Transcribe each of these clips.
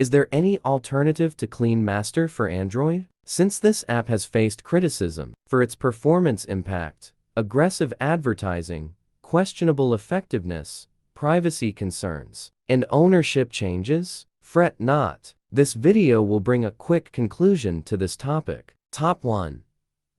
Is there any alternative to Clean Master for Android? Since this app has faced criticism for its performance impact, aggressive advertising, questionable effectiveness, privacy concerns, and ownership changes, fret not. This video will bring a quick conclusion to this topic. Top 1.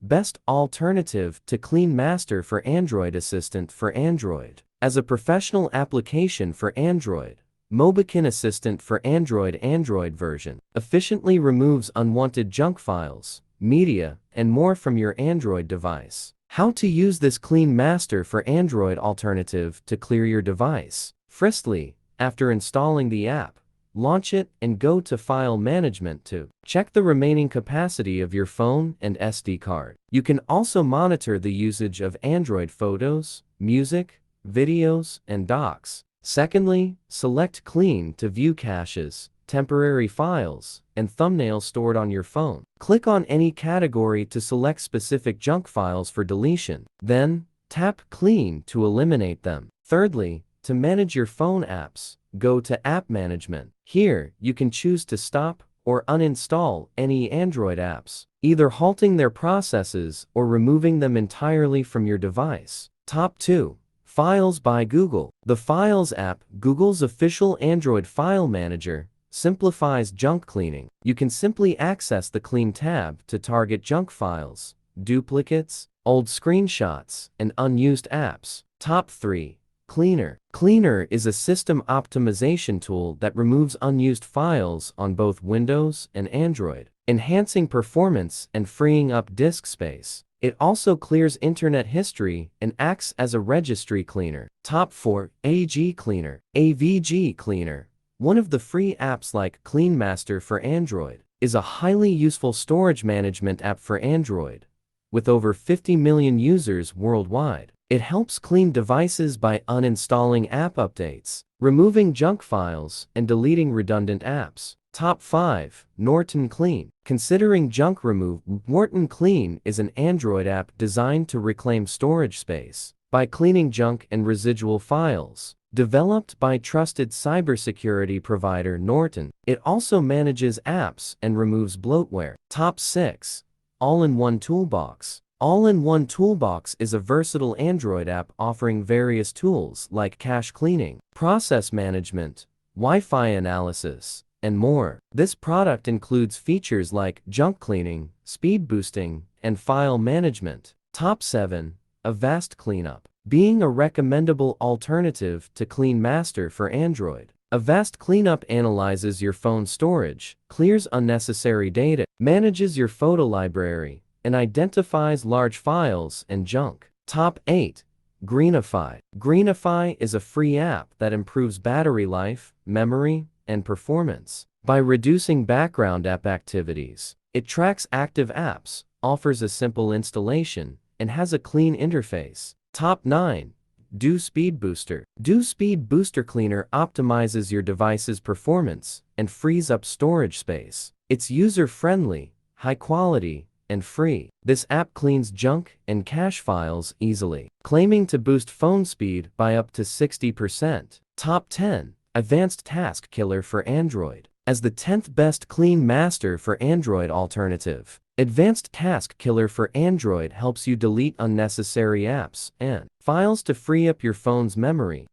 Best alternative to Clean Master for Android Assistant for Android. As a professional application for Android, Mobikin Assistant for Android version efficiently removes unwanted junk files, media, and more from your Android device. How to use this Clean Master for Android alternative to clear your device. Firstly, after installing the app, launch it and go to File Management to check the remaining capacity of your phone and SD card. You can also monitor the usage of Android photos, music, videos, and docs. Secondly, select Clean to view caches, temporary files, and thumbnails stored on your phone. Click on any category to select specific junk files for deletion. Then, tap Clean to eliminate them. Thirdly, to manage your phone apps, go to App Management. Here, you can choose to stop or uninstall any Android apps, either halting their processes or removing them entirely from your device. Top 2. Files by Google. The Files app, Google's official Android file manager, simplifies junk cleaning. You can simply access the Clean tab to target junk files, duplicates, old screenshots, and unused apps. Top 3. Cleaner. Cleaner is a system optimization tool that removes unused files on both Windows and Android, enhancing performance and freeing up disk space. It also clears internet history and acts as a registry cleaner. Top 4. AVG Cleaner. AVG Cleaner, one of the free apps like Clean Master for Android, is a highly useful storage management app for Android, with over 50 million users worldwide. It helps clean devices by uninstalling app updates, removing junk files, and deleting redundant apps. Top 5. Norton Clean. Considering junk removal, Norton Clean is an Android app designed to reclaim storage space by cleaning junk and residual files. Developed by trusted cybersecurity provider Norton, it also manages apps and removes bloatware. Top 6. All-in-One Toolbox. All-in-One Toolbox is a versatile Android app offering various tools like cache cleaning, process management, Wi-Fi analysis, and more. This product includes features like junk cleaning, speed boosting, and file management. Top 7. Avast Cleanup. Being a recommendable alternative to Clean Master for Android, Avast Cleanup analyzes your phone storage, clears unnecessary data, manages your photo library, and identifies large files and junk. Top 8. Greenify. Greenify is a free app that improves battery life, memory, and performance by reducing background app activities. It tracks active apps, offers a simple installation, and has a clean interface. Top 9. Do Speed Booster. Do Speed Booster Cleaner optimizes your device's performance and frees up storage space. It's user-friendly, high-quality, and free. This app cleans junk and cache files easily, claiming to boost phone speed by up to 60%. Top 10. Advanced Task Killer for Android. As the 10th best Clean Master for Android alternative, Advanced Task Killer for Android helps you delete unnecessary apps and files to free up your phone's memory.